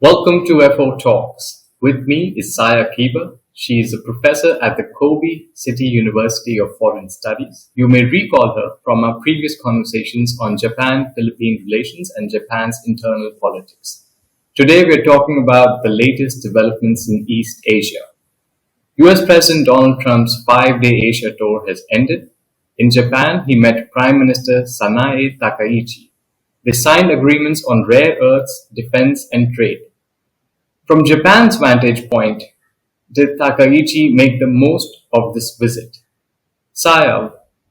Welcome to FO Talks. With me is Saya Kiba. She is a professor at the Kobe City University of Foreign Studies. You may recall her from our previous conversations on Japan-Philippine relations and Japan's internal politics. Today we're talking about the latest developments in East Asia. US President Donald Trump's 5-day Asia tour has ended. In Japan, he met Prime Minister Sanae Takaichi. They signed agreements on rare earths, defense, and trade. From Japan's vantage point, did Takaichi make the most of this visit? Saya,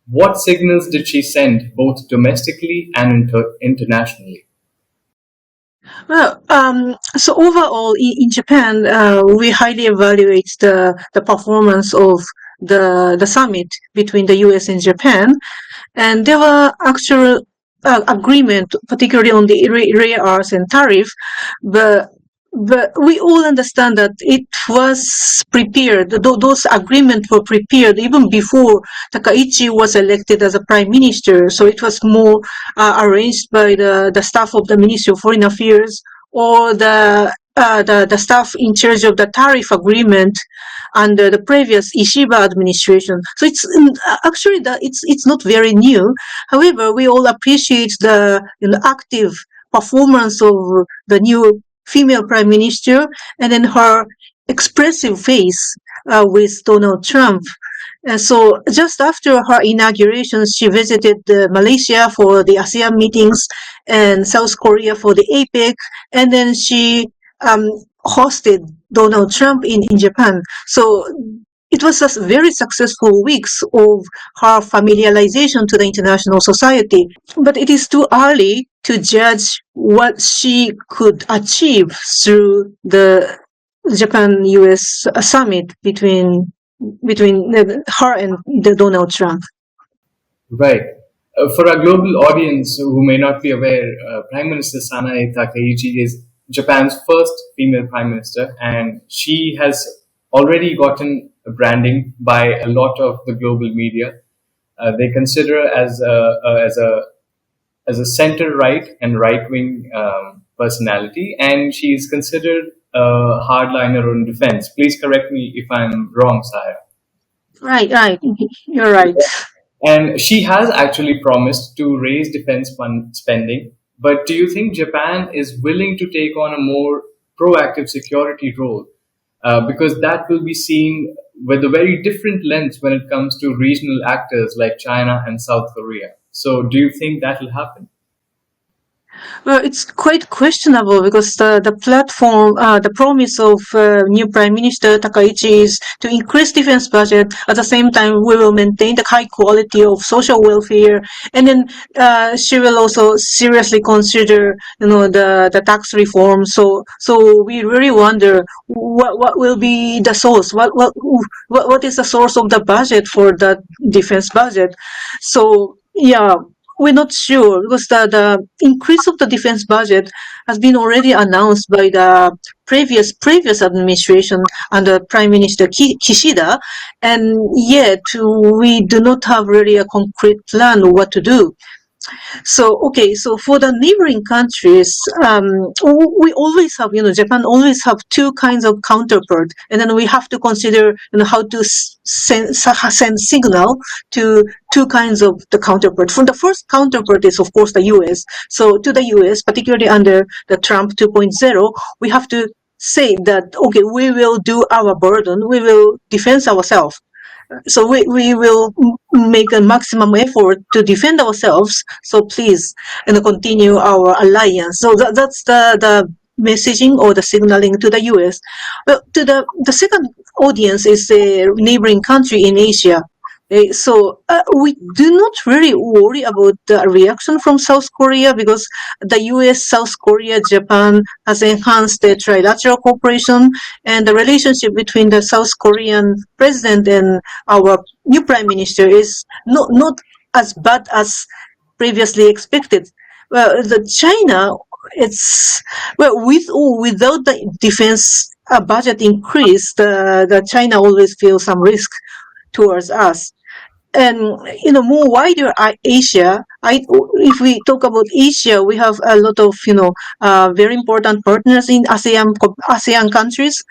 what signals did she send both domestically and internationally? So overall, in Japan, we highly evaluate the performance of the summit between the US and Japan, and there were actual agreement, particularly on the rare earths and tariff, but we all understand that it was prepared. Those agreements were prepared even before Takaichi was elected as a prime minister. So it was more arranged by the staff of the Ministry of Foreign Affairs or the staff in charge of the tariff agreement under the previous Ishiba administration. So it's actually it's not very new. However, we all appreciate the active performance of the new female prime minister, and then her expressive face with Donald Trump. And so just after her inauguration, she visited Malaysia for the ASEAN meetings and South Korea for the APEC, and then she hosted Donald Trump in Japan. So it was a very successful weeks of her familiarization to the international society. But it is too early to judge what she could achieve through the Japan-US summit between her and the Donald Trump. Right. For our global audience who may not be aware, Prime Minister Sanae Takaichi is Japan's first female prime minister, and she has already gotten branding by a lot of the global media. They consider her as a center-right and right-wing personality, and she is considered a hardliner on defense. Please correct me if I'm wrong, Saya. Right. You're right. And she has actually promised to raise defense spending. But do you think Japan is willing to take on a more proactive security role? Because that will be seen with a very different lens when it comes to regional actors like China and South Korea. So do you think that will happen? Well, it's quite questionable because the platform, the promise of new Prime Minister Takaichi is to increase defense budget. At the same time, we will maintain the high quality of social welfare, and then she will also seriously consider, the tax reform. So we really wonder what will be the source. What is the source of the budget for the defense budget? So yeah. We're not sure because the increase of the defense budget has been already announced by the previous administration under Prime Minister Kishida, and yet we do not have really a concrete plan of what to do. So for the neighboring countries, we always have, Japan always have two kinds of counterpart, and then we have to consider, how to send signal to two kinds of the counterpart. For the first counterpart is, of course, the U.S. So to the U.S., particularly under the Trump 2.0, we have to say that, okay, we will do our burden, we will defend ourselves. So we will make a maximum effort to defend ourselves. So please, continue our alliance. So that's the messaging or the signaling to the U.S. Well, to the second audience is a neighboring country in Asia. So we do not really worry about the reaction from South Korea because the U.S., South Korea, Japan has enhanced the trilateral cooperation, and the relationship between the South Korean president and our new prime minister is not as bad as previously expected. Well, the China, it's with or without the defense budget increase, the China always feels some risk towards us. and more wider Asia. If we talk about Asia, we have a lot of very important partners in ASEAN countries,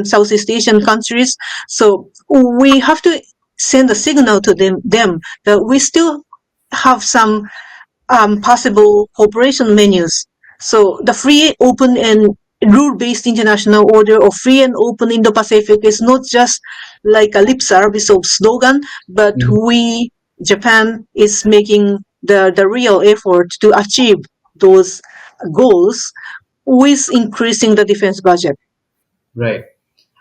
Southeast Asian countries. So we have to send a signal to them that we still have some possible cooperation menus. So the free, open, and rule-based international order of free and open Indo-Pacific is not just like a lip service of slogan, but Japan is making the real effort to achieve those goals with increasing the defense budget. Right.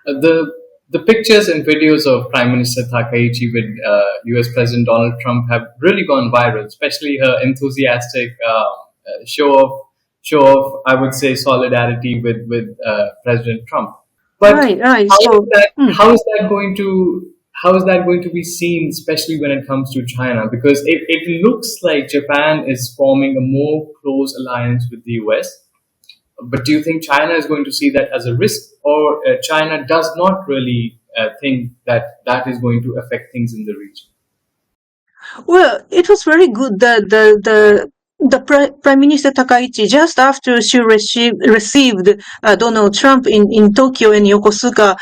The pictures and videos of Prime Minister Takaichi with U.S. President Donald Trump have really gone viral, especially her enthusiastic show of, I would say, solidarity with President Trump. But Right. how is that going to be seen, especially when it comes to China? Because it looks like Japan is forming a more close alliance with the US. But do you think China is going to see that as a risk, or China does not really think that is going to affect things in the region? Well, it was very good that Prime Minister Takaichi, just after she received Donald Trump in Tokyo and Yokosuka,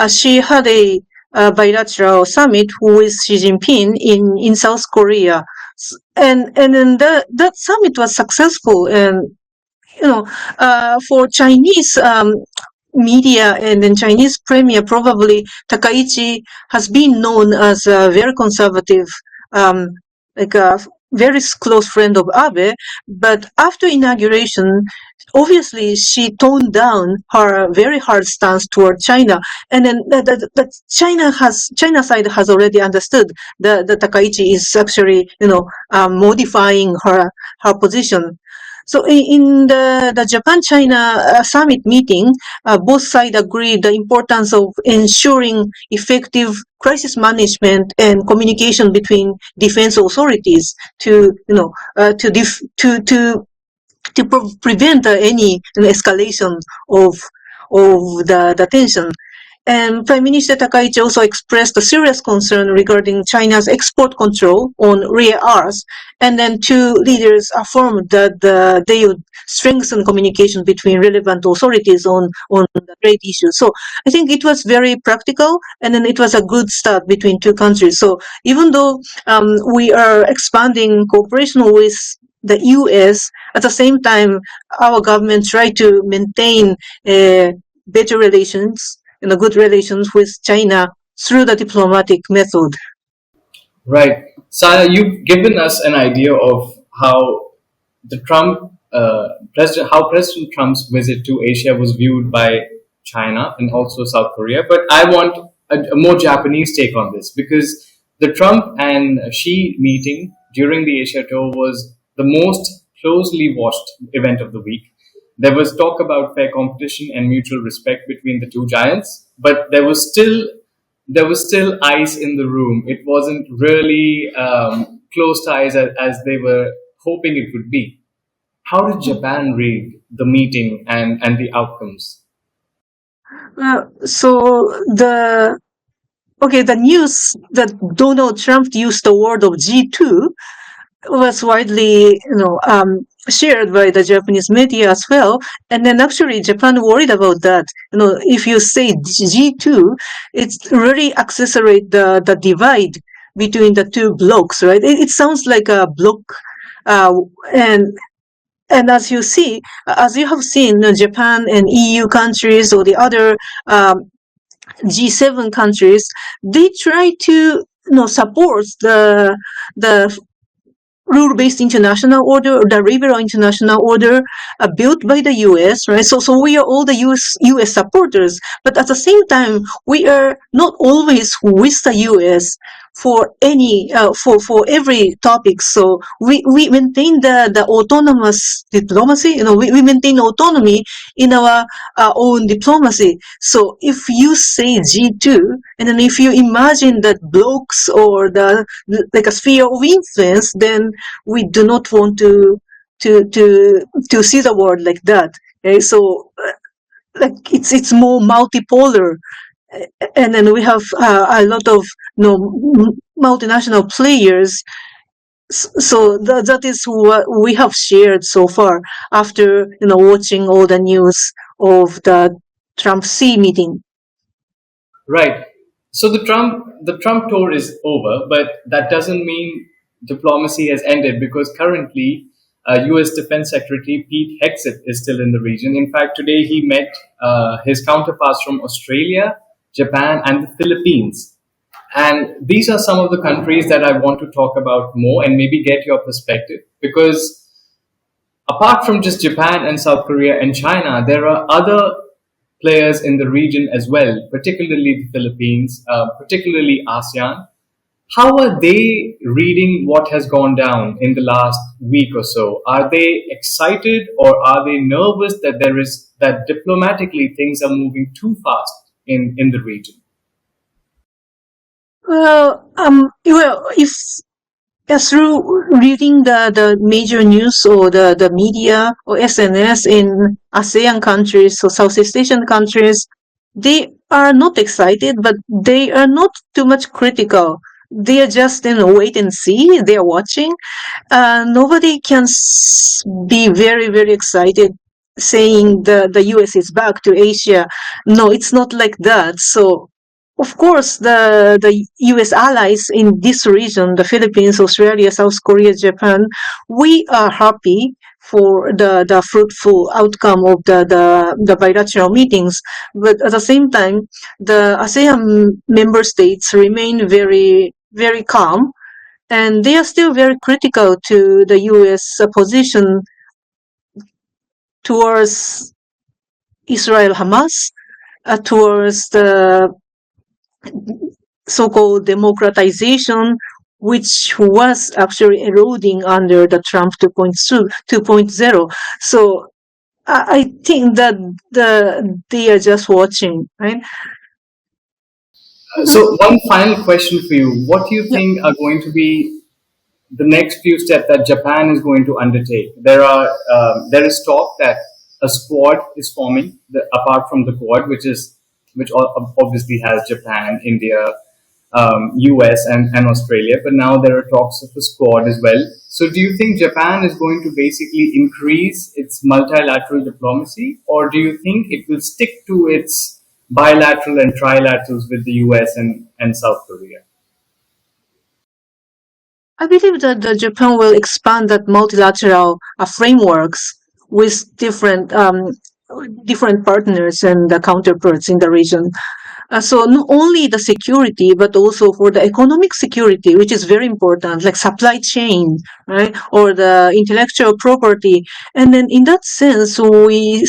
she had a bilateral summit with Xi Jinping in South Korea, and then that summit was successful. And for Chinese media and then Chinese premier, probably Takaichi has been known as a very conservative, like a very close friend of Abe. But after inauguration, obviously she toned down her very hard stance toward China, and then that China side has already understood that Takaichi is actually modifying her position. So in the Japan-China summit meeting, both sides agreed the importance of ensuring effective crisis management and communication between defense authorities to prevent any escalation of the tension. And Prime Minister Takaichi also expressed a serious concern regarding China's export control on rare earths. And then two leaders affirmed that they would strengthen communication between relevant authorities on the trade issues. So I think it was very practical, and then it was a good start between two countries. So even though we are expanding cooperation with the U.S., at the same time, our government tried to maintain better relations, good relations with China through the diplomatic method. Right. Saya, you've given us an idea of how President Trump's visit to Asia was viewed by China and also South Korea. But I want a more Japanese take on this, because the Trump and Xi meeting during the Asia tour was the most closely watched event of the week. There was talk about fair competition and mutual respect between the two giants, but there was still ice in the room. It wasn't really close ties as they were hoping it would be. How did Japan read the meeting and the outcomes? So the news that Donald Trump used the word of G2 was widely, shared by the Japanese media as well. And then actually Japan worried about that. If you say G2, it's really accelerate the divide between the two blocks, right? It sounds like a block, and as you have seen, Japan and EU countries or the other G7 countries, they try to support the rule-based international order, or the liberal international order built by the U.S., right? So we are all the U.S. supporters, but at the same time, we are not always with the U.S. for any for every topic. So we maintain the autonomous diplomacy. We maintain autonomy in our own diplomacy. So if you say G2, and then if you imagine that blocks or like a sphere of influence, then we do not want to see the world like that. Okay? So like it's more multipolar, and then we have a lot of multinational players. So that is what we have shared so far after watching all the news of the Trump Xi meeting. Right. So the Trump tour is over, but that doesn't mean diplomacy has ended because currently U.S. Defense Secretary Pete Hegseth is still in the region. In fact, today he met his counterparts from Australia, Japan, and the Philippines. And these are some of the countries that I want to talk about more and maybe get your perspective because apart from just Japan and South Korea and China, there are other players in the region as well, particularly the Philippines, particularly ASEAN. How are they reading what has gone down in the last week or so? Are they excited or are they nervous that that diplomatically things are moving too fast in the region? If through reading the major news or the media or SNS in ASEAN countries or Southeast Asian countries, they are not excited, but they are not too much critical. They are just wait and see. They are watching. Nobody can be very very excited saying the US is back to Asia. No, it's not like that. So of course, the U.S. allies in this region, the Philippines, Australia, South Korea, Japan, we are happy for the fruitful outcome of the bilateral meetings. But at the same time, the ASEAN member states remain very, very calm, and they are still very critical to the U.S. Position towards Israel Hamas, towards the so-called democratization, which was actually eroding under the Trump 2.0. So I think that they are just watching, right? So, one final question for you. What do you Yeah. think are going to be the next few steps that Japan is going to undertake? There is talk that a squad is forming, apart from the quad, which obviously has Japan, India, US, and Australia. But now there are talks of a squad as well. So, do you think Japan is going to basically increase its multilateral diplomacy, or do you think it will stick to its bilateral and trilaterals with the US and South Korea? I believe that Japan will expand that multilateral frameworks with different partners and the counterparts in the region. So not only the security, but also for the economic security, which is very important, like supply chain, right, or the intellectual property. And then in that sense, we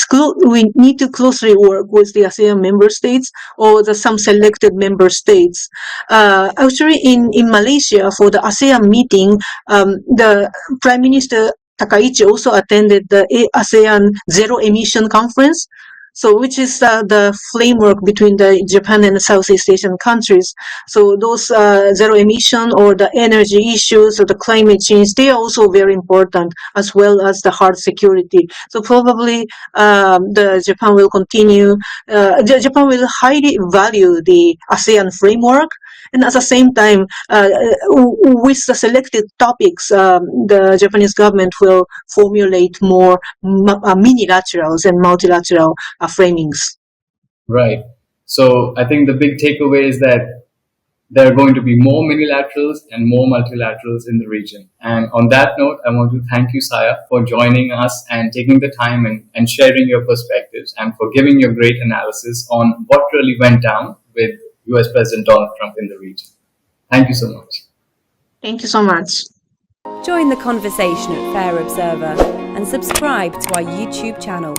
need to closely work with the ASEAN member states or some selected member states. Actually, in Malaysia for the ASEAN meeting, the Prime Minister Takaichi also attended the ASEAN Zero Emission Conference. So, which is the framework between the Japan and the Southeast Asian countries. So, those zero emission or the energy issues or the climate change, they are also very important as well as the hard security. So, probably the Japan will continue. Japan will highly value the ASEAN framework. And at the same time, with the selected topics, the Japanese government will formulate more minilaterals and multilateral framings. Right. So I think the big takeaway is that there are going to be more minilaterals and more multilaterals in the region. And on that note, I want to thank you, Saya, for joining us and taking the time and sharing your perspectives and for giving your great analysis on what really went down with US President Donald Trump in the region. Thank you so much. Thank you so much. Join the conversation at Fair Observer and subscribe to our YouTube channel.